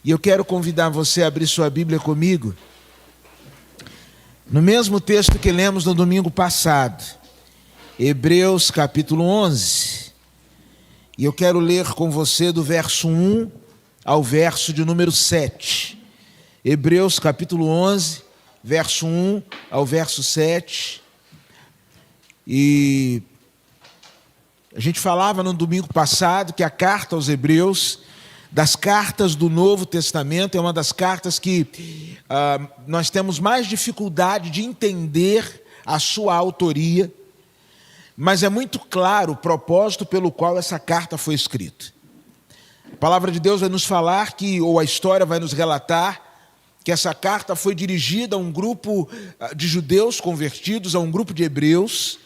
E eu quero convidar você a abrir sua Bíblia comigo, no mesmo texto que lemos no domingo passado, Hebreus capítulo 11. E eu quero ler com você do verso 1 ao verso de número 7. Hebreus capítulo 11, verso 1 ao verso 7. E a gente falava no domingo passado que a carta aos Hebreus, das cartas do Novo Testamento, é uma das cartas que nós temos mais dificuldade de entender a sua autoria, mas é muito claro o propósito pelo qual essa carta foi escrita. A palavra de Deus vai nos falar ou a história vai nos relatar, que essa carta foi dirigida a um grupo de judeus convertidos, a um grupo de hebreus,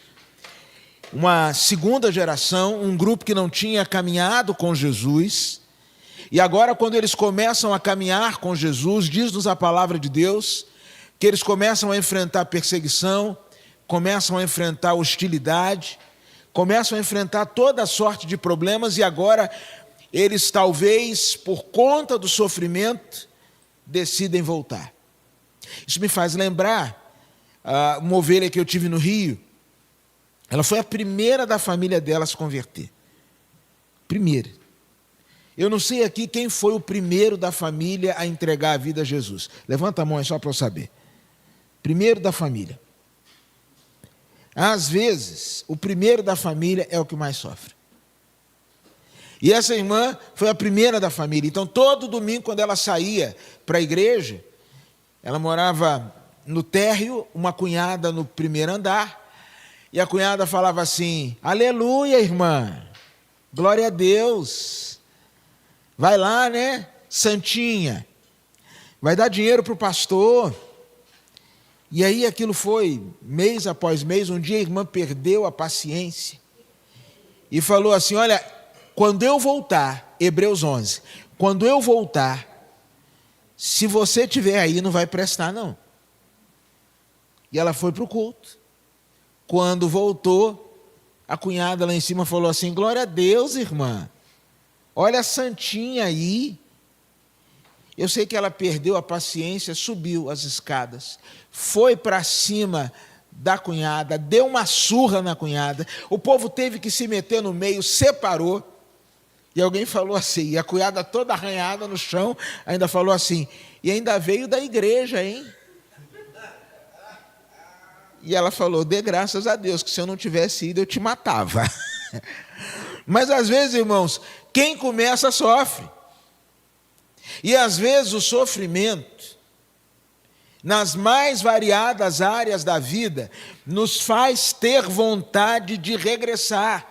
uma segunda geração, um grupo que não tinha caminhado com Jesus. E agora, quando eles começam a caminhar com Jesus, diz-nos a palavra de Deus, que eles começam a enfrentar perseguição, começam a enfrentar hostilidade, começam a enfrentar toda toda sorte de problemas, e agora eles talvez, por conta do sofrimento, decidem voltar. Isso me faz lembrar uma ovelha que eu tive no Rio. Ela foi a primeira da família dela a se converter. Primeira. Eu não sei aqui quem foi o primeiro da família a entregar a vida a Jesus. Levanta a mão aí só para eu saber. Primeiro da família. Às vezes, o primeiro da família é o que mais sofre. E essa irmã foi a primeira da família. Então, todo domingo, quando ela saía para a igreja, ela morava no térreo, uma cunhada no primeiro andar, e a cunhada falava assim: aleluia, irmã, glória a Deus. Vai lá, né, santinha, vai dar dinheiro para o pastor. E aí aquilo foi, mês após mês. Um dia a irmã perdeu a paciência e falou assim: olha, quando eu voltar, Hebreus 11, quando eu voltar, se você estiver aí, não vai prestar não. E ela foi para o culto. Quando voltou, a cunhada lá em cima falou assim: glória a Deus, irmã, olha a santinha aí. Eu sei que ela perdeu a paciência, subiu as escadas, foi para cima da cunhada, deu uma surra na cunhada. O povo teve que se meter no meio, separou. E alguém falou assim, e a cunhada toda arranhada no chão, ainda falou assim: e ainda veio da igreja, hein? E ela falou: dê graças a Deus, que se eu não tivesse ido, eu te matava. Mas às vezes, irmãos, quem começa sofre. E às vezes o sofrimento, nas mais variadas áreas da vida, nos faz ter vontade de regressar.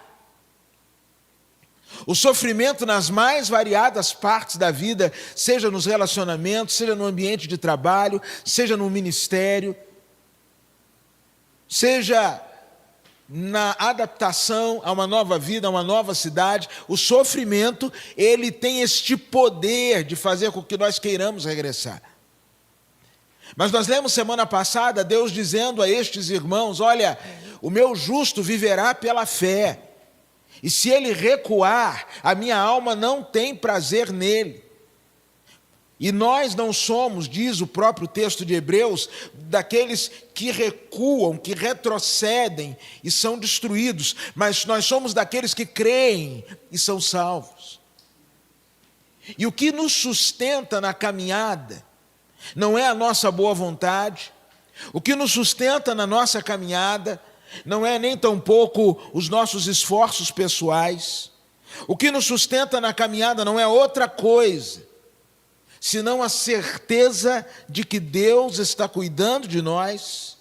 O sofrimento nas mais variadas partes da vida, seja nos relacionamentos, seja no ambiente de trabalho, seja no ministério, seja na adaptação a uma nova vida, a uma nova cidade, o sofrimento, ele tem este poder de fazer com que nós queiramos regressar. Mas nós lemos semana passada Deus dizendo a estes irmãos: olha, o meu justo viverá pela fé, e se ele recuar, a minha alma não tem prazer nele. E nós não somos, diz o próprio texto de Hebreus, daqueles que recuam, que retrocedem e são destruídos, mas nós somos daqueles que creem e são salvos. E o que nos sustenta na caminhada não é a nossa boa vontade, o que nos sustenta na nossa caminhada não é nem tampouco os nossos esforços pessoais, o que nos sustenta na caminhada não é outra coisa senão a certeza de que Deus está cuidando de nós,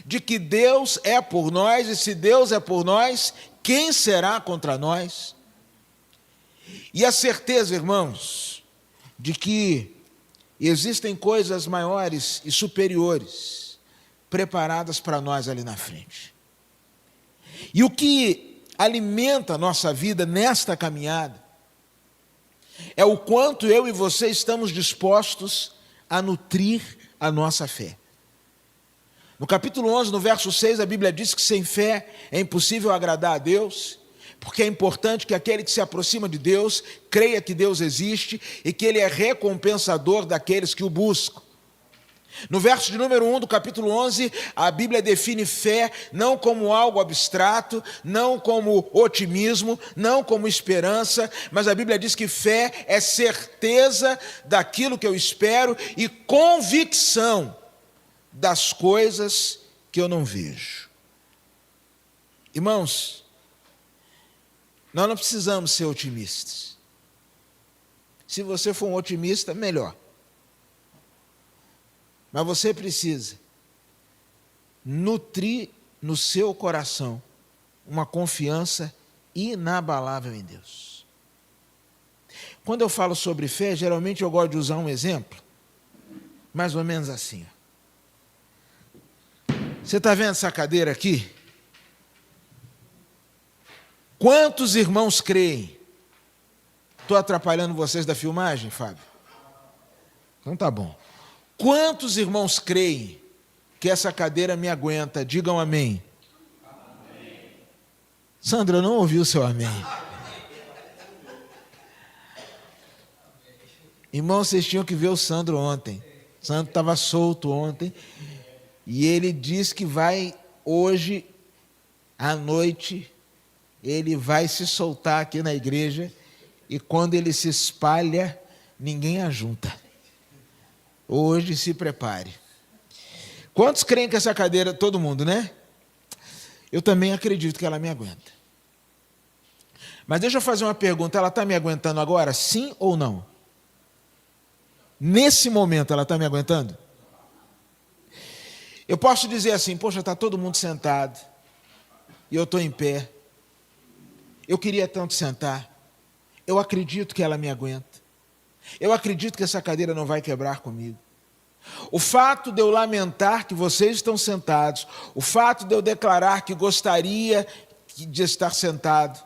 de que Deus é por nós, e se Deus é por nós, quem será contra nós? E a certeza, irmãos, de que existem coisas maiores e superiores preparadas para nós ali na frente. E o que alimenta a nossa vida nesta caminhada é o quanto eu e você estamos dispostos a nutrir a nossa fé. No capítulo 11, no verso 6, a Bíblia diz que sem fé é impossível agradar a Deus, porque é importante que aquele que se aproxima de Deus creia que Deus existe e que Ele é recompensador daqueles que o buscam. No verso de número 1 do capítulo 11, a Bíblia define fé não como algo abstrato, não como otimismo, não como esperança, mas a Bíblia diz que fé é certeza daquilo que eu espero e convicção das coisas que eu não vejo. Irmãos, nós não precisamos ser otimistas. Se você for um otimista, melhor. Mas você precisa nutrir no seu coração uma confiança inabalável em Deus. Quando eu falo sobre fé, geralmente eu gosto de usar um exemplo, mais ou menos assim. Você está vendo essa cadeira aqui? Quantos irmãos creem? Estou atrapalhando vocês da filmagem, Fábio? Então tá bom. Quantos irmãos creem que essa cadeira me aguenta? Digam amém. Amém. Sandra, eu não ouvi o seu amém. Irmão, vocês tinham que ver o Sandro ontem. O Sandro estava solto ontem. E ele diz que vai hoje à noite, ele vai se soltar aqui na igreja. E quando ele se espalha, ninguém ajunta. Hoje se prepare. Quantos creem que essa cadeira, todo mundo, né? Eu também acredito que ela me aguenta. Mas deixa eu fazer uma pergunta, ela está me aguentando agora, sim ou não? Nesse momento ela está me aguentando? Eu posso dizer assim, poxa, está todo mundo sentado, e eu estou em pé, eu queria tanto sentar, eu acredito que ela me aguenta. Eu acredito que essa cadeira não vai quebrar comigo. O fato de eu lamentar que vocês estão sentados, o fato de eu declarar que gostaria de estar sentado,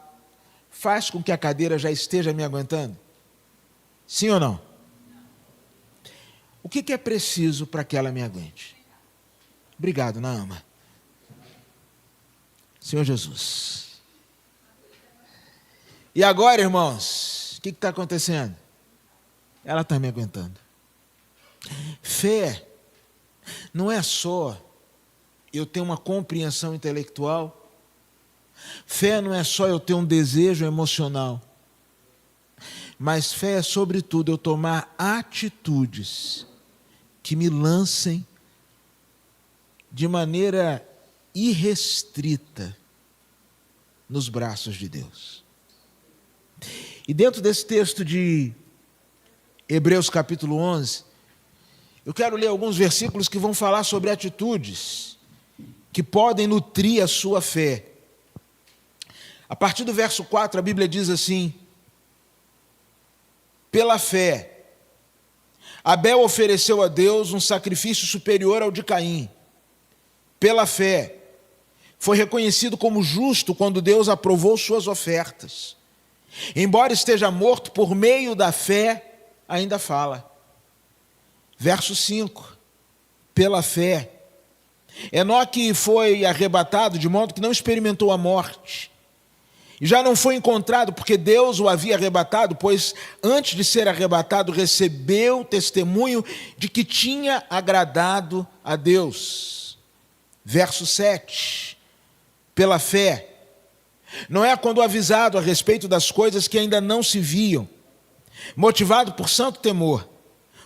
faz com que a cadeira já esteja me aguentando? Sim ou não? O que é preciso para que ela me aguente? Obrigado, Naama. Senhor Jesus. E agora, irmãos, o que está acontecendo? Ela está me aguentando. Fé não é só eu ter uma compreensão intelectual. Fé não é só eu ter um desejo emocional. Mas fé é, sobretudo, eu tomar atitudes que me lancem de maneira irrestrita nos braços de Deus. E dentro desse texto de Hebreus capítulo 11, eu quero ler alguns versículos que vão falar sobre atitudes que podem nutrir a sua fé. A partir do verso 4, a Bíblia diz assim: pela fé, Abel ofereceu a Deus um sacrifício superior ao de Caim. Pela fé, foi reconhecido como justo quando Deus aprovou suas ofertas. Embora esteja morto, por meio da fé, ainda fala. Verso 5, pela fé, Enoque foi arrebatado de modo que não experimentou a morte. E já não foi encontrado porque Deus o havia arrebatado, pois antes de ser arrebatado recebeu testemunho de que tinha agradado a Deus. Verso 7, pela fé, Noé, quando avisado a respeito das coisas que ainda não se viam, motivado por santo temor,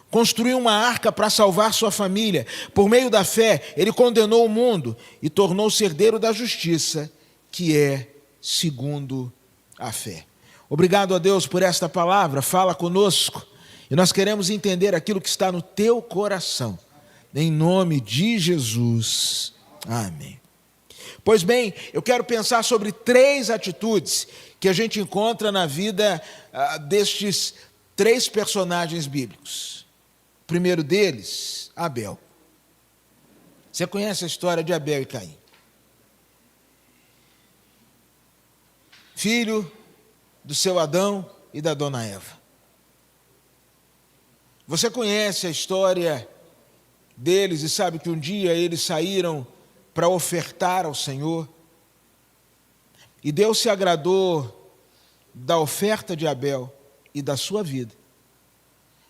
construiu uma arca para salvar sua família. Por meio da fé, ele condenou o mundo e tornou-se herdeiro da justiça, que é segundo a fé. Obrigado a Deus por esta palavra, fala conosco, e nós queremos entender aquilo que está no teu coração, em nome de Jesus, amém. Pois bem, eu quero pensar sobre 3 atitudes que a gente encontra na vida destes 3 personagens bíblicos. O primeiro deles, Abel. Você conhece a história de Abel e Caim? Filho do seu Adão e da dona Eva. Você conhece a história deles e sabe que um dia eles saíram para ofertar ao Senhor. E Deus se agradou da oferta de Abel e da sua vida,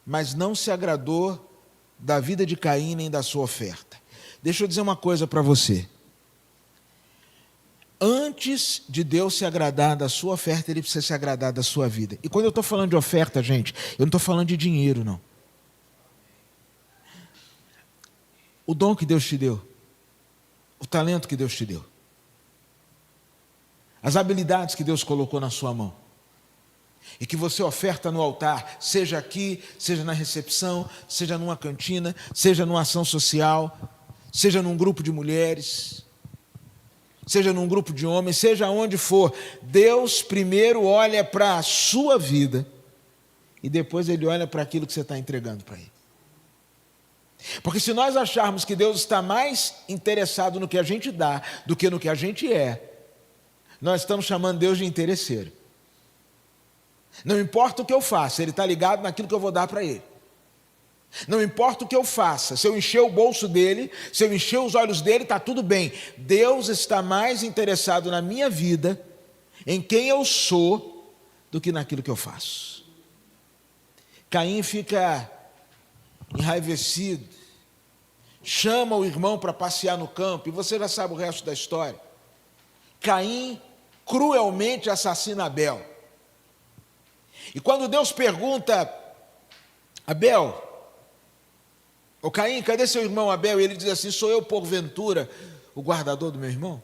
mas não se agradou da vida de Caim nem da sua oferta. Deixa eu dizer uma coisa para você. Antes de Deus se agradar da sua oferta, Ele precisa se agradar da sua vida. E quando eu estou falando de oferta, gente, eu não estou falando de dinheiro, não. O dom que Deus te deu, o talento que Deus te deu, as habilidades que Deus colocou na sua mão, e que você oferta no altar, seja aqui, seja na recepção, seja numa cantina, seja numa ação social, seja num grupo de mulheres, seja num grupo de homens, seja onde for, Deus primeiro olha para a sua vida e depois Ele olha para aquilo que você está entregando para Ele. Porque se nós acharmos que Deus está mais interessado no que a gente dá do que no que a gente é, nós estamos chamando Deus de interesseiro. Não importa o que eu faça, Ele está ligado naquilo que eu vou dar para Ele. Não importa o que eu faça, se eu encher o bolso dele, se eu encher os olhos dele, está tudo bem. Deus está mais interessado na minha vida, em quem eu sou, do que naquilo que eu faço. Caim fica enraivecido, chama o irmão para passear no campo, e você já sabe o resto da história. Caim cruelmente assassina Abel. E quando Deus pergunta, Abel, ô Caim, cadê seu irmão Abel? E ele diz assim, sou eu porventura o guardador do meu irmão?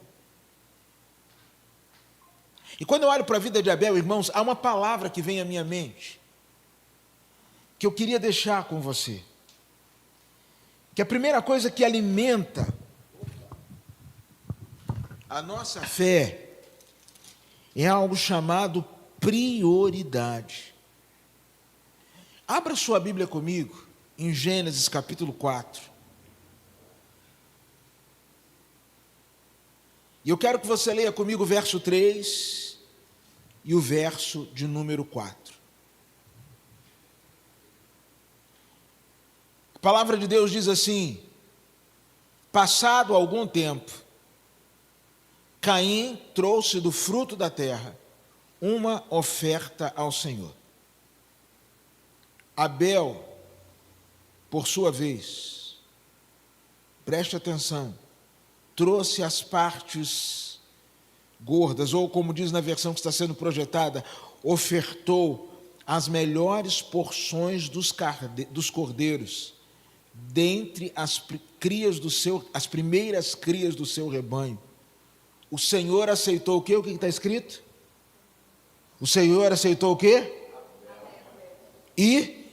E quando eu olho para a vida de Abel, irmãos, há uma palavra que vem à minha mente, que eu queria deixar com você. Que a primeira coisa que alimenta a nossa fé é algo chamado prioridade. Abra sua Bíblia comigo em Gênesis capítulo 4. E eu quero que você leia comigo o verso 3 e o verso de número 4. A palavra de Deus diz assim: passado algum tempo, Caim trouxe do fruto da terra uma oferta ao Senhor. Abel, por sua vez, preste atenção, trouxe as partes gordas, ou como diz na versão que está sendo projetada, ofertou as melhores porções dos cordeiros, dentre as primeiras crias do seu rebanho. O Senhor aceitou o quê? O que está escrito? O Senhor aceitou o quê? E,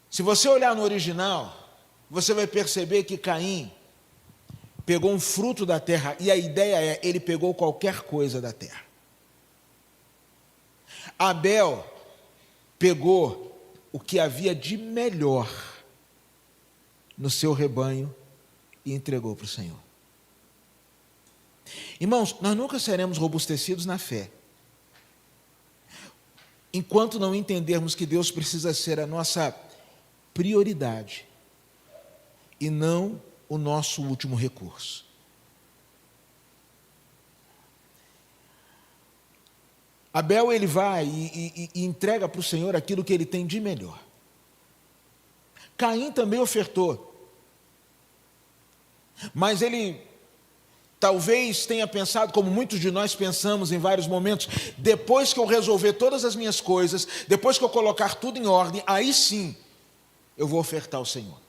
se você olhar no original, você vai perceber que Caim pegou um fruto da terra, e a ideia é, ele pegou qualquer coisa da terra. Abel pegou o que havia de melhor no seu rebanho e entregou para o Senhor. Irmãos, nós nunca seremos robustecidos na fé enquanto não entendermos que Deus precisa ser a nossa prioridade e não o nosso último recurso. Abel, ele vai e entrega para o Senhor aquilo que ele tem de melhor. Caim também ofertou, mas ele talvez tenha pensado, como muitos de nós pensamos em vários momentos, depois que eu resolver todas as minhas coisas, depois que eu colocar tudo em ordem, aí sim eu vou ofertar ao Senhor.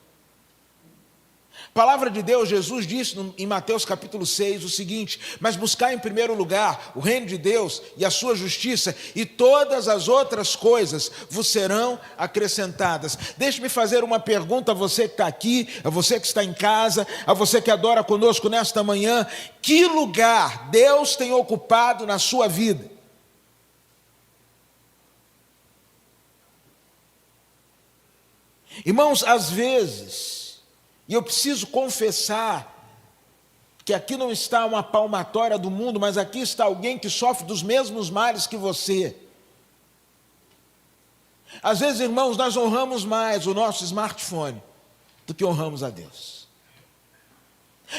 A palavra de Deus, Jesus disse em Mateus capítulo 6 o seguinte: mas buscar em primeiro lugar o reino de Deus e a sua justiça, e todas as outras coisas vos serão acrescentadas. Deixe-me fazer uma pergunta a você que está aqui, a você que está em casa, a você que adora conosco nesta manhã: que lugar Deus tem ocupado na sua vida? Irmãos, às vezes, e eu preciso confessar que aqui não está uma palmatória do mundo, mas aqui está alguém que sofre dos mesmos males que você. Às vezes, irmãos, nós honramos mais o nosso smartphone do que honramos a Deus.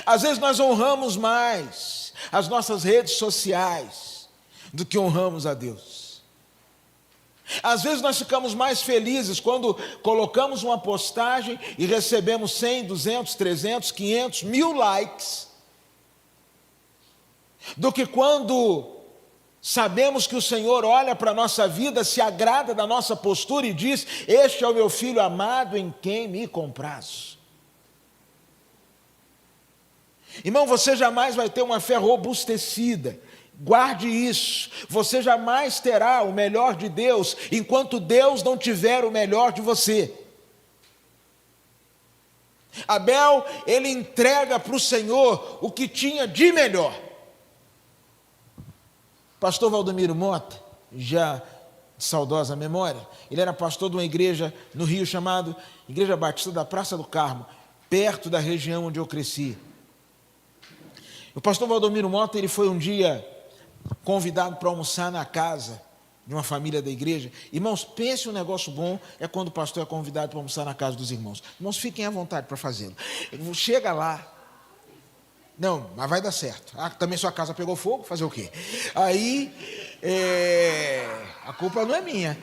Às vezes nós honramos mais as nossas redes sociais do que honramos a Deus. Às vezes nós ficamos mais felizes quando colocamos uma postagem e recebemos 100, 200, 300, 500, 1000 likes, do que quando sabemos que o Senhor olha para a nossa vida, se agrada da nossa postura e diz: este é o meu filho amado em quem me comprazo. Irmão, você jamais vai ter uma fé robustecida. Guarde isso. Você jamais terá o melhor de Deus enquanto Deus não tiver o melhor de você. Abel, ele entrega para o Senhor o que tinha de melhor. Pastor Valdomiro Mota, já de saudosa memória, ele era pastor de uma igreja no Rio chamada Igreja Batista da Praça do Carmo, perto da região onde eu cresci. O pastor Valdomiro Mota, ele foi um dia convidado para almoçar na casa de uma família da igreja. Irmãos, pense um negócio bom, é quando o pastor é convidado para almoçar na casa dos irmãos. Irmãos, fiquem à vontade para fazê-lo. Chega lá. Não, mas vai dar certo. Ah, também sua casa pegou fogo, fazer o quê? Aí, a culpa não é minha.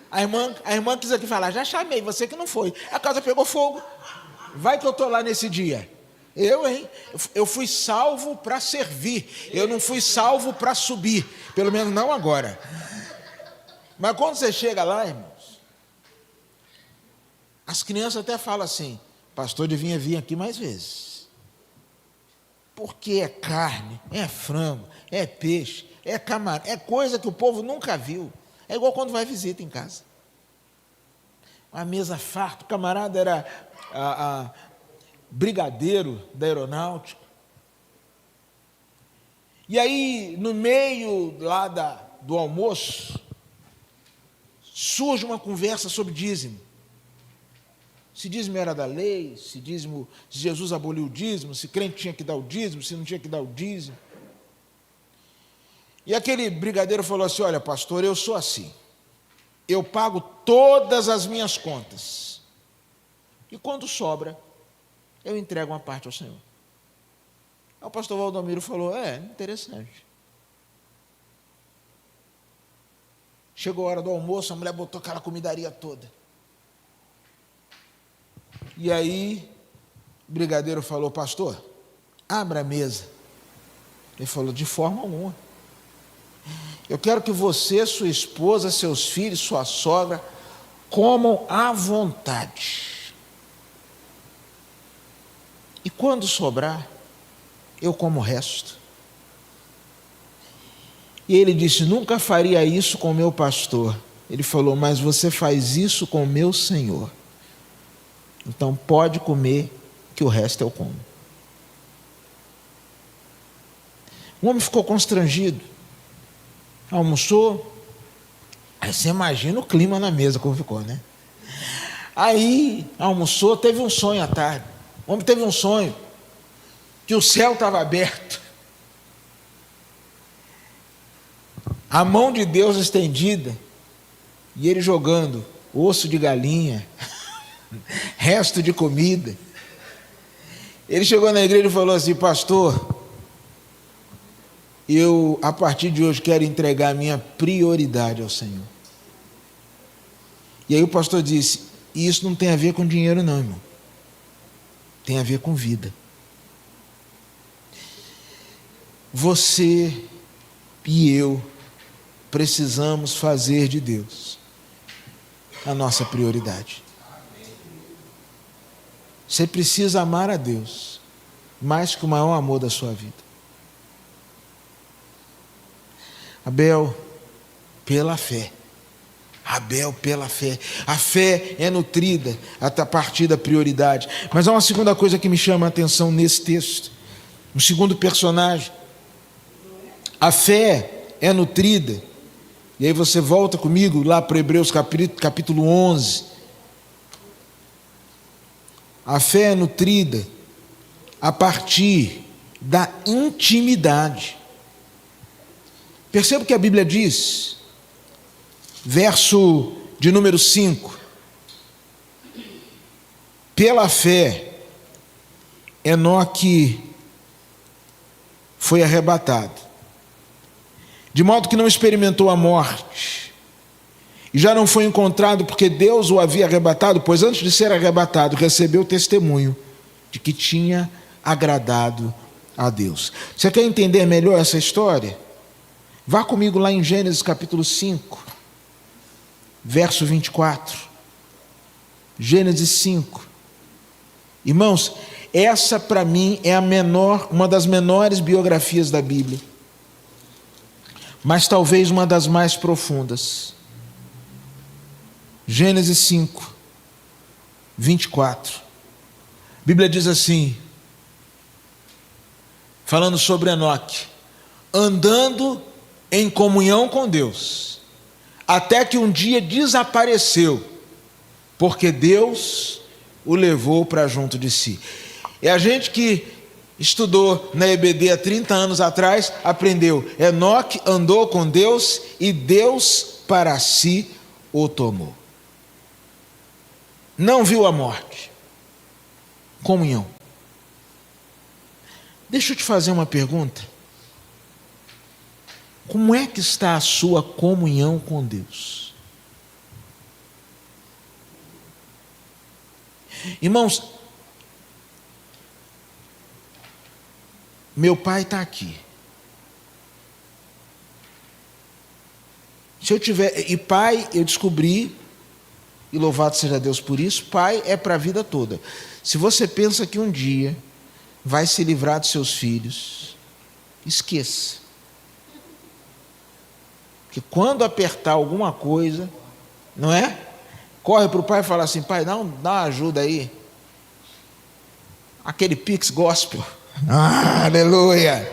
A irmã quis aqui falar: já chamei, você que não foi. A casa pegou fogo. Vai que eu estou lá nesse dia. Eu fui salvo para servir, eu não fui salvo para subir, pelo menos não agora. Mas quando você chega lá, irmãos, as crianças até falam assim: pastor devia vir aqui mais vezes, porque é carne, é frango, é peixe, é camarão, é coisa que o povo nunca viu. É igual quando vai visita em casa, uma mesa farta. O camarada era brigadeiro da aeronáutica. E aí, no meio lá do almoço, surge uma conversa sobre dízimo. Se dízimo era da lei, se Jesus aboliu o dízimo, se crente tinha que dar o dízimo, se não tinha que dar o dízimo. E aquele brigadeiro falou assim: olha, pastor, eu sou assim, eu pago todas as minhas contas, e quando sobra, eu entrego uma parte ao Senhor. Aí o pastor Valdomiro falou: interessante. Chegou a hora do almoço, a mulher botou aquela comidaria toda. E aí, o brigadeiro falou: pastor, abra a mesa. Ele falou: de forma alguma. Eu quero que você, sua esposa, seus filhos, sua sogra, comam à vontade. E quando sobrar, eu como o resto. E ele disse: nunca faria isso com o meu pastor. Ele falou: mas você faz isso com o meu Senhor. Então pode comer, que o resto eu como. O homem ficou constrangido. Almoçou. Aí você imagina o clima na mesa como ficou, né? Aí almoçou, teve um sonho à tarde. O homem teve um sonho, que o céu estava aberto, a mão de Deus estendida, e ele jogando osso de galinha, resto de comida. Ele chegou na igreja e falou assim: pastor, eu a partir de hoje quero entregar a minha prioridade ao Senhor. E aí o pastor disse: e isso não tem a ver com dinheiro não, irmão. Tem a ver com vida. Você e eu precisamos fazer de Deus a nossa prioridade. Você precisa amar a Deus mais que o maior amor da sua vida. Abel, pela fé. Abel, pela fé. A fé é nutrida a partir da prioridade. Mas há uma segunda coisa que me chama a atenção nesse texto. Um segundo personagem. A fé é nutrida. E aí você volta comigo lá para Hebreus capítulo 11. A fé é nutrida a partir da intimidade. Perceba o que a Bíblia diz. Verso de número 5. Pela fé, Enoque foi arrebatado, de modo que não experimentou a morte, e já não foi encontrado porque Deus o havia arrebatado, pois antes de ser arrebatado, recebeu o testemunho de que tinha agradado a Deus. Você quer entender melhor essa história? Vá comigo lá em Gênesis capítulo 5, verso 24. Gênesis 5. Irmãos, essa para mim é uma das menores biografias da Bíblia, mas talvez uma das mais profundas. Gênesis 5, 24. A Bíblia diz assim, falando sobre Enoque: andando em comunhão com Deus, até que um dia desapareceu, porque Deus o levou para junto de si. E a gente que estudou na EBD há 30 anos atrás, aprendeu: Enoque andou com Deus e Deus para si o tomou. Não viu a morte. Comunhão. Deixa eu te fazer uma pergunta. Como é que está a sua comunhão com Deus? Irmãos, meu pai está aqui. Se eu tiver, e pai, eu descobri, e louvado seja Deus por isso, pai é para a vida toda. Se você pensa que um dia vai se livrar dos seus filhos, esqueça. Porque quando apertar alguma coisa, não é? Corre para o pai e fala assim: pai, dá uma ajuda aí. Aquele Pix Gospel. Aleluia!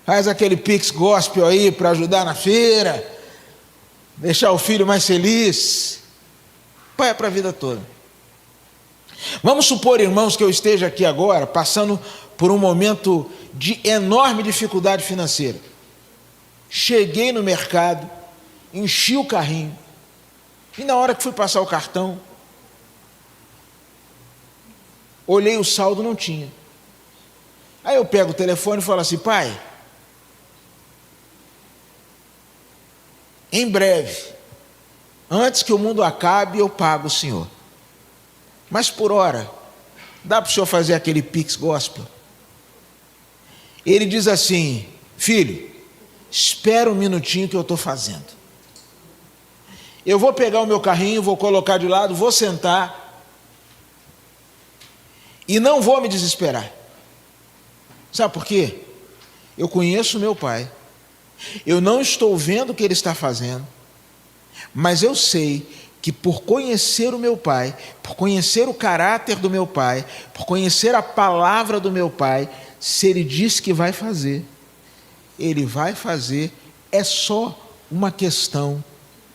Faz aquele Pix Gospel aí para ajudar na feira, deixar o filho mais feliz. Pai é para a vida toda. Vamos supor, irmãos, que eu esteja aqui agora passando por um momento de enorme dificuldade financeira. Cheguei no mercado, enchi o carrinho, e na hora que fui passar o cartão, olhei o saldo, não tinha. Aí eu pego o telefone e falo assim: pai, em breve, antes que o mundo acabe, eu pago o senhor. Mas por hora, dá para o senhor fazer aquele Pix Gospel? Ele diz assim: filho, espera um minutinho que eu estou fazendo. Eu vou pegar o meu carrinho, vou colocar de lado, vou sentar e não vou me desesperar. Sabe por quê? Eu conheço o meu pai. Eu não estou vendo o que ele está fazendo, mas eu sei que por conhecer o meu pai, por conhecer o caráter do meu pai, por conhecer a palavra do meu pai, se ele diz que vai fazer, ele vai fazer, é só uma questão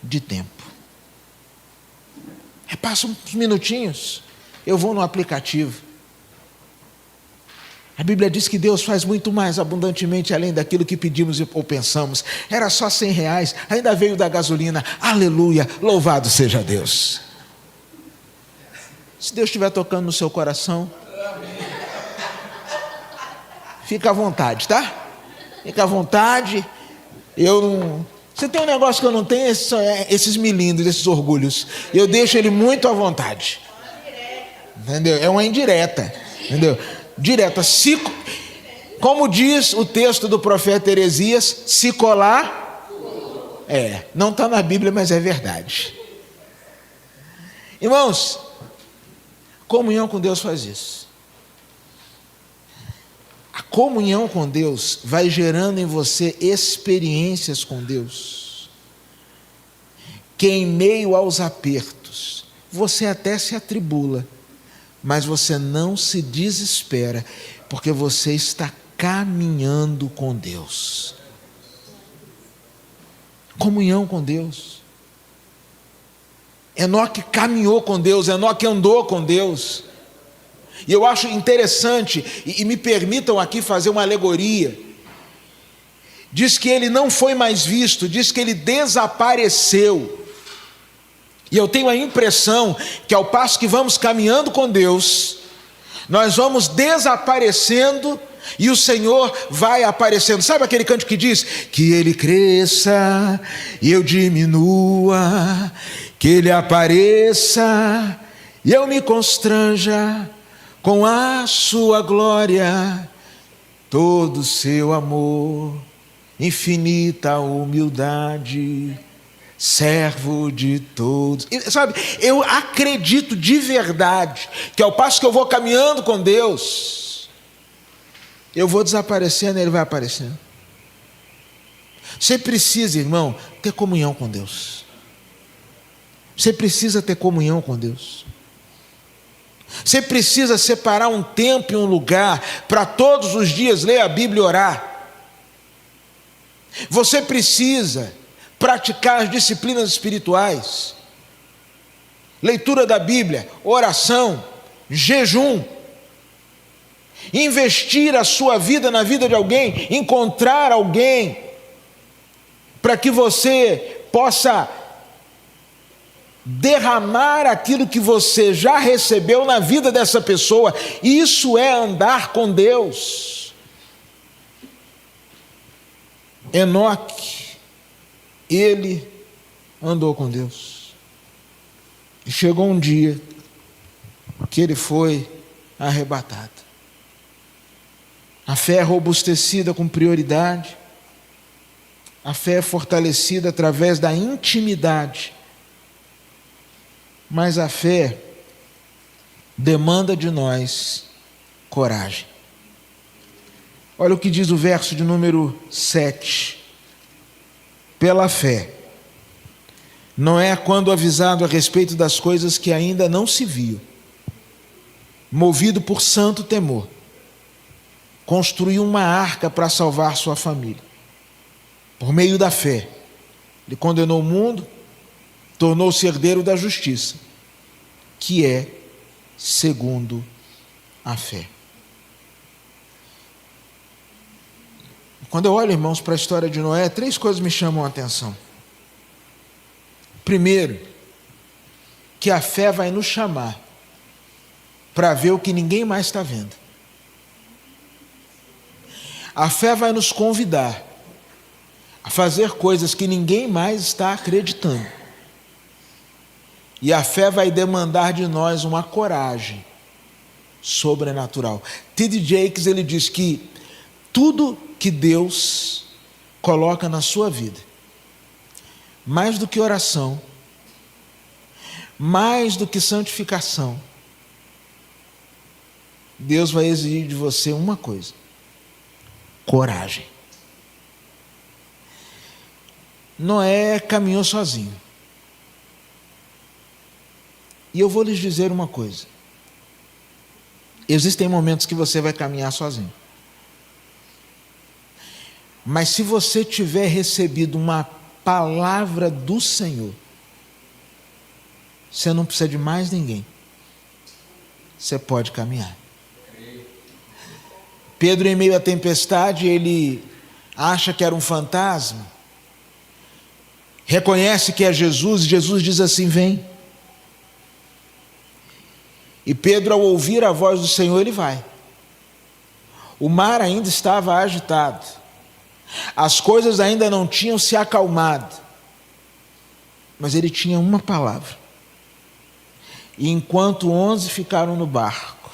de tempo. Passa uns minutinhos, eu vou no aplicativo. A Bíblia diz que Deus faz muito mais abundantemente além daquilo que pedimos ou pensamos. Era só R$100, ainda veio da gasolina. Aleluia, louvado seja Deus. Se Deus estiver tocando no seu coração, fica à vontade, tá? Fica à vontade. Você tem um negócio que eu não tenho, esses milindros, esses orgulhos. Eu deixo ele muito à vontade. Entendeu? É uma indireta. Entendeu? Direta. Como diz o texto do profeta Heresias, se colar, não está na Bíblia, mas é verdade. Irmãos, comunhão com Deus faz isso. A comunhão com Deus vai gerando em você experiências com Deus, que em meio aos apertos, você até se atribula, mas você não se desespera, porque você está caminhando com Deus. Comunhão com Deus. Enoque caminhou com Deus, Enoque andou com Deus. E eu acho interessante, e me permitam aqui fazer uma alegoria. Diz que ele não foi mais visto, diz que ele desapareceu. E eu tenho a impressão que ao passo que vamos caminhando com Deus, nós vamos desaparecendo E o Senhor vai aparecendo. Sabe aquele canto que diz? Que Ele cresça e eu diminua, que Ele apareça e eu me constranja com a sua glória, todo o seu amor, infinita humildade, servo de todos. E, sabe, eu acredito de verdade que ao passo que eu vou caminhando com Deus, eu vou desaparecendo e Ele vai aparecendo. Você precisa, irmão, ter comunhão com Deus. Você precisa ter comunhão com Deus. Você precisa separar um tempo e um lugar para todos os dias ler a Bíblia e orar. Você precisa praticar as disciplinas espirituais, leitura da Bíblia, oração, jejum, investir a sua vida na vida de alguém, encontrar alguém, para que você possa derramar aquilo que você já recebeu na vida dessa pessoa. Isso é andar com Deus. Enoque, ele andou com Deus. E chegou um dia que ele foi arrebatado. A fé é robustecida com prioridade. A fé é fortalecida através da intimidade. Mas a fé demanda de nós coragem. Olha o que diz o verso de número 7. Pela fé, Noé, quando avisado a respeito das coisas que ainda não se viu, movido por santo temor, construiu uma arca para salvar sua família. Por meio da fé, ele condenou o mundo, tornou-se herdeiro da justiça, que é segundo a fé. Quando eu olho, irmãos, para a história de Noé, 3 coisas me chamam a atenção. Primeiro, que a fé vai nos chamar para ver o que ninguém mais está vendo. A fé vai nos convidar a fazer coisas que ninguém mais está acreditando. E a fé vai demandar de nós uma coragem sobrenatural. T.D. Jakes, ele diz que tudo que Deus coloca na sua vida, mais do que oração, mais do que santificação, Deus vai exigir de você uma coisa: coragem. Noé caminhou sozinho. E eu vou lhes dizer uma coisa: existem momentos que você vai caminhar sozinho. Mas se você tiver recebido uma palavra do Senhor, você não precisa de mais ninguém. Você pode caminhar. Pedro, em meio à tempestade, ele acha que era um fantasma, reconhece que é Jesus, e Jesus diz assim: vem. E Pedro, ao ouvir a voz do Senhor, ele vai. O mar ainda estava agitado, as coisas ainda não tinham se acalmado, mas ele tinha uma palavra. E enquanto 11 ficaram no barco,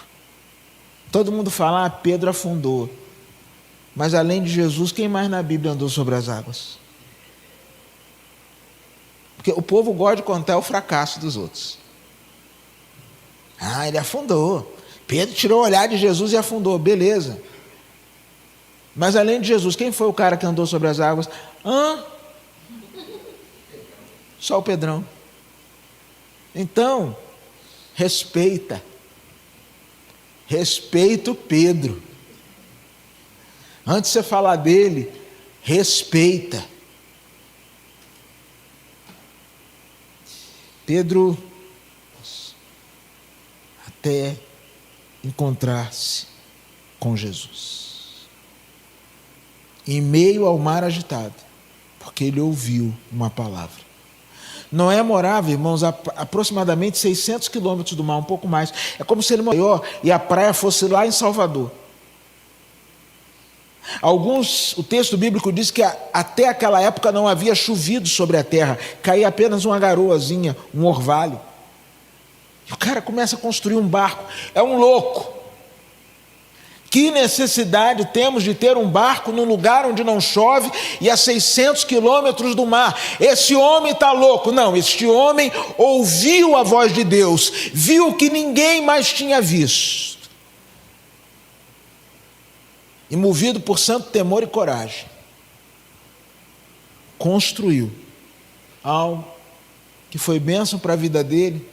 todo mundo fala: Pedro afundou. Mas além de Jesus, quem mais na Bíblia andou sobre as águas? Porque o povo gosta de contar o fracasso dos outros. Ele afundou. Pedro tirou o olhar de Jesus e afundou. Beleza. Mas além de Jesus, quem foi o cara que andou sobre as águas? Só o Pedrão. Então, respeita. Respeita o Pedro. Antes de você falar dele, respeita. Pedro, até encontrar-se com Jesus, em meio ao mar agitado, porque ele ouviu uma palavra. Noé morava, irmãos, a aproximadamente 600 quilômetros do mar, um pouco mais. É como se ele maior e a praia fosse lá em Salvador. O texto bíblico diz que até aquela época não havia chovido sobre a terra, caía apenas uma garoazinha, um orvalho. E o cara começa a construir um barco, é um louco. Que necessidade temos de ter um barco num lugar onde não chove e a 600 quilômetros do mar? Esse homem está louco. Não, este homem ouviu a voz de Deus, viu o que ninguém mais tinha visto. E movido por santo temor e coragem, construiu algo que foi bênção para a vida dele,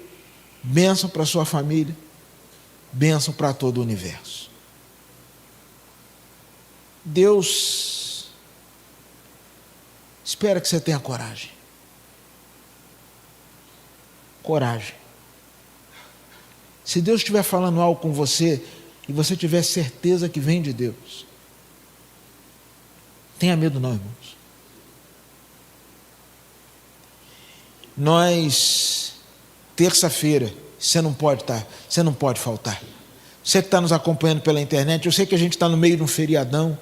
bênção para a sua família, bênção para todo o universo. Deus espera que você tenha coragem. Coragem. Se Deus estiver falando algo com você e você tiver certeza que vem de Deus, tenha medo não, irmãos. Nós, terça-feira, você não pode faltar. Você que está nos acompanhando pela internet, eu sei que a gente está no meio de um feriadão,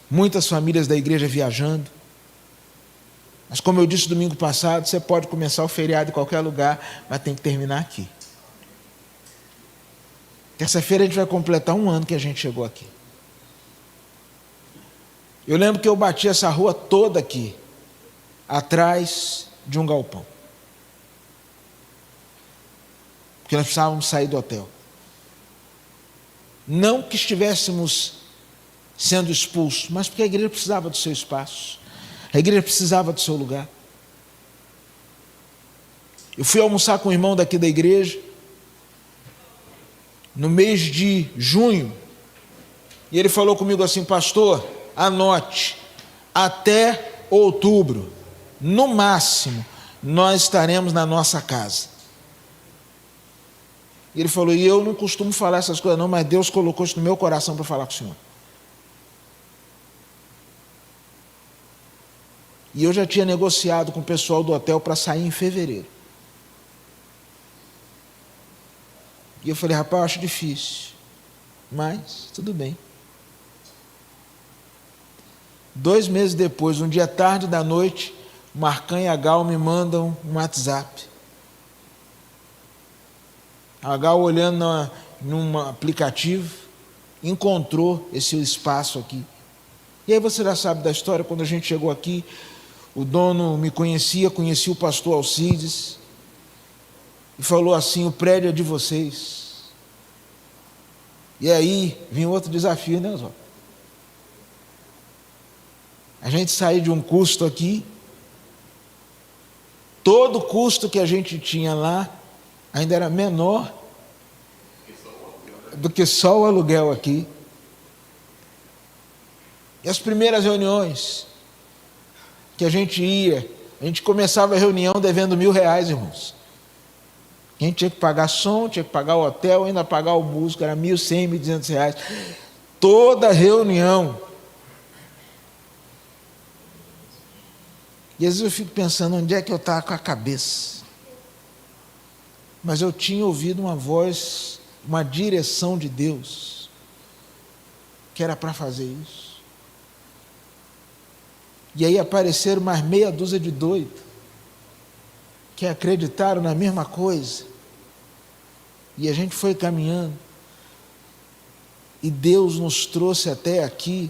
muitas famílias da igreja viajando, mas como eu disse domingo passado, você pode começar o feriado em qualquer lugar, mas tem que terminar aqui. Terça-feira a gente vai completar 1 ano que a gente chegou aqui. Eu lembro que eu bati essa rua toda aqui, atrás de um galpão. Porque nós precisávamos sair do hotel. Não que estivéssemos sendo expulsos, mas porque a igreja precisava do seu espaço. A igreja precisava do seu lugar. Eu fui almoçar com um irmão daqui da igreja, no mês de junho, e ele falou comigo assim: pastor, anote, até outubro, no máximo, nós estaremos na nossa casa. E ele falou: e eu não costumo falar essas coisas não, mas Deus colocou isso no meu coração para falar com o senhor. E eu já tinha negociado com o pessoal do hotel para sair em fevereiro. E eu falei: rapaz, eu acho difícil, mas tudo bem. 2 meses depois, um dia tarde da noite, Marcão e a Gal me mandam um WhatsApp. A Gal, olhando num aplicativo, encontrou esse espaço aqui. E aí você já sabe da história. Quando a gente chegou aqui, o dono me conhecia o pastor Alcides, e falou assim: o prédio é de vocês. E aí vinha outro desafio, né, Zó? A gente sair de um custo aqui, todo o custo que a gente tinha lá ainda era menor do que só o aluguel aqui. E as primeiras reuniões que a gente ia, a gente começava a reunião devendo R$1.000, irmãos. A gente tinha que pagar som, tinha que pagar o hotel, ainda pagar o músico, era R$1.100, R$1.200. Toda reunião. E às vezes eu fico pensando, onde é que eu estava com a cabeça? Mas eu tinha ouvido uma voz, uma direção de Deus, que era para fazer isso. E aí apareceram mais meia dúzia de doidos, que acreditaram na mesma coisa. E a gente foi caminhando. E Deus nos trouxe até aqui.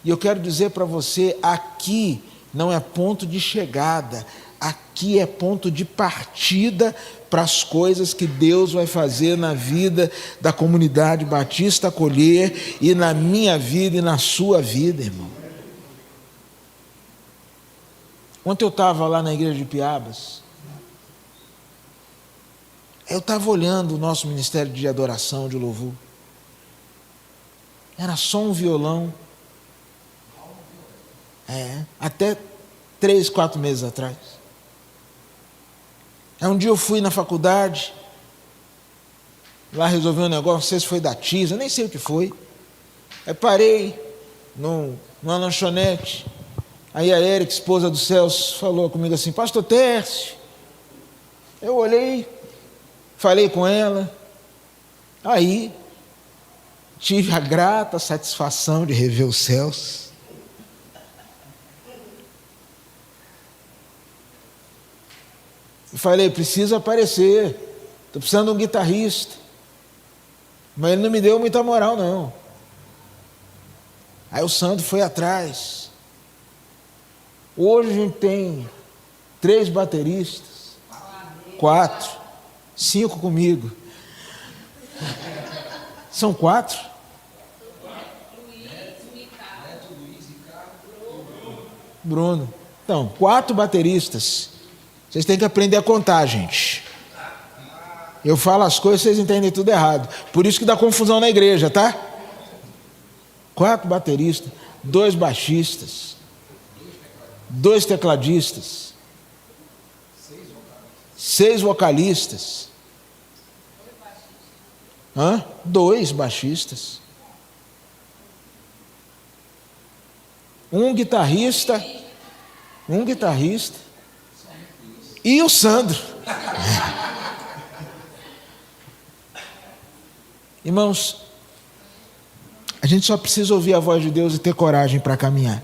E eu quero dizer para você, aqui não é ponto de chegada, aqui é ponto de partida para as coisas que Deus vai fazer na vida da comunidade Batista Acolher e na minha vida e na sua vida, irmão. Ontem eu estava lá na igreja de Piabas, eu estava olhando o nosso ministério de adoração, de louvor. Era só um violão. Até 3, 4 meses atrás. Aí um dia eu fui na faculdade, lá resolvi um negócio, não sei se foi da TISA, nem sei o que foi. Aí parei numa lanchonete. Aí a Érica, esposa do Celso, falou comigo assim: pastor Tércio. Eu olhei, falei com ela. Aí tive a grata satisfação de rever os céus. E falei, preciso aparecer, estou precisando de um guitarrista. Mas ele não me deu muita moral, não. Aí o Sandro foi atrás. Hoje a gente tem 3 bateristas, 4, 5 comigo. São 4? Bruno. Então, 4 bateristas. Vocês têm que aprender a contar, gente. Eu falo as coisas, vocês entendem tudo errado. Por isso que dá confusão na igreja, tá? 4 bateristas, 2 baixistas, 2 tecladistas, 6 vocalistas. 2 baixistas. 1 guitarrista. E o Sandro. Irmãos, a gente só precisa ouvir a voz de Deus e ter coragem para caminhar.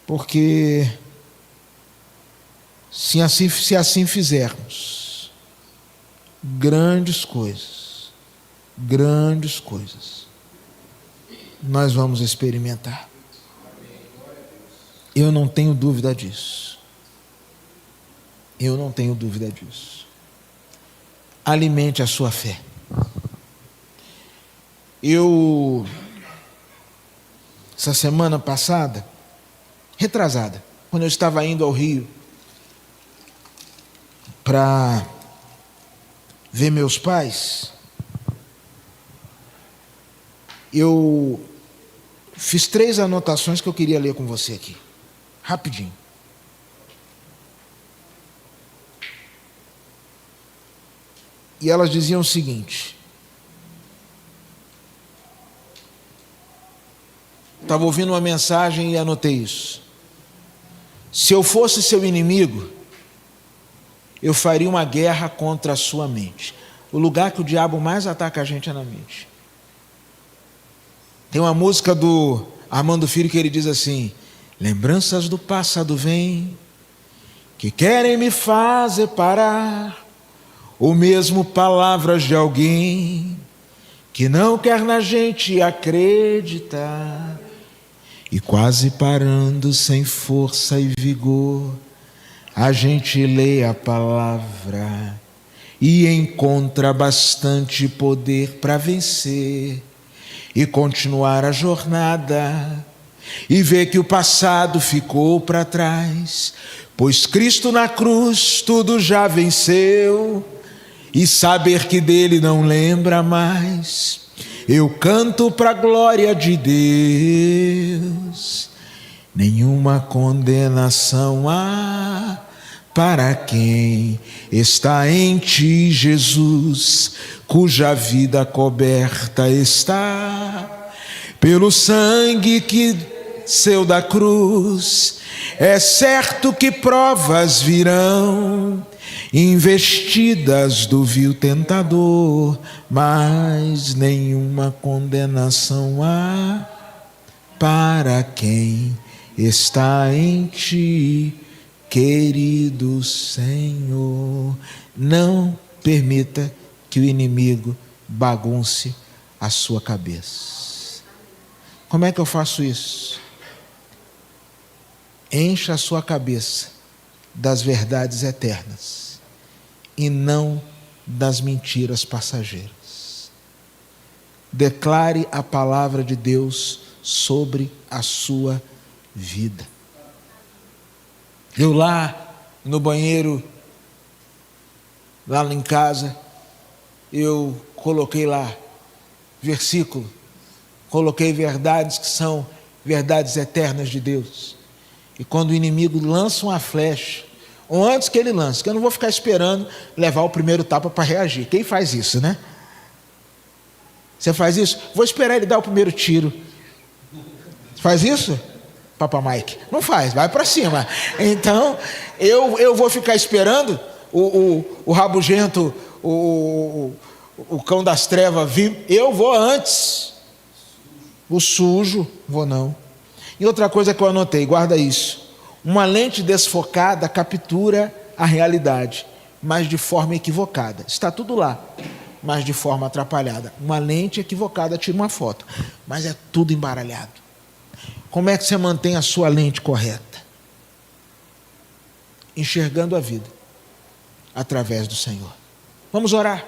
Porque se assim fizermos, grandes coisas, nós vamos experimentar. Eu não tenho dúvida disso. Alimente a sua fé. Essa semana passada, retrasada, quando eu estava indo ao Rio para ver meus pais, eu fiz 3 anotações que eu queria ler com você aqui, rapidinho. E elas diziam o seguinte: estava ouvindo uma mensagem e anotei isso. Se eu fosse seu inimigo, eu faria uma guerra contra a sua mente. O lugar que o diabo mais ataca a gente é na mente. Tem uma música do Armando Filho que ele diz assim: lembranças do passado vêm, que querem me fazer parar, ou mesmo palavras de alguém que não quer na gente acreditar. E quase parando sem força e vigor, a gente lê a palavra e encontra bastante poder para vencer e continuar a jornada, e ver que o passado ficou para trás, pois Cristo na cruz tudo já venceu, e saber que dele não lembra mais. Eu canto para a glória de Deus, nenhuma condenação há para quem está em ti, Jesus, cuja vida coberta está pelo sangue que seu da cruz. É certo que provas virão, investidas do vil tentador, mas nenhuma condenação há para quem está em ti, querido Senhor. Não permita que o inimigo bagunce a sua cabeça. Como é que eu faço isso? Encha a sua cabeça das verdades eternas e não das mentiras passageiras. Declare a palavra de Deus sobre a sua vida. Eu lá no banheiro, lá em casa, eu coloquei lá versículo, coloquei verdades que são verdades eternas de Deus. E quando o inimigo lança uma flecha, ou antes que ele lance, que eu não vou ficar esperando levar o primeiro tapa para reagir. Quem faz isso, né? Você faz isso? Vou esperar ele dar o primeiro tiro. Faz isso? Papa Mike? Não faz, vai para cima. Então, eu vou ficar esperando o rabugento, o o cão das trevas vive, eu vou antes. O sujo, vou não. E outra coisa que eu anotei, guarda isso. Uma lente desfocada captura a realidade, mas de forma equivocada. Está tudo lá, mas de forma atrapalhada. Uma lente equivocada tira uma foto, mas é tudo embaralhado. Como é que você mantém a sua lente correta? Enxergando a vida através do Senhor. Vamos orar.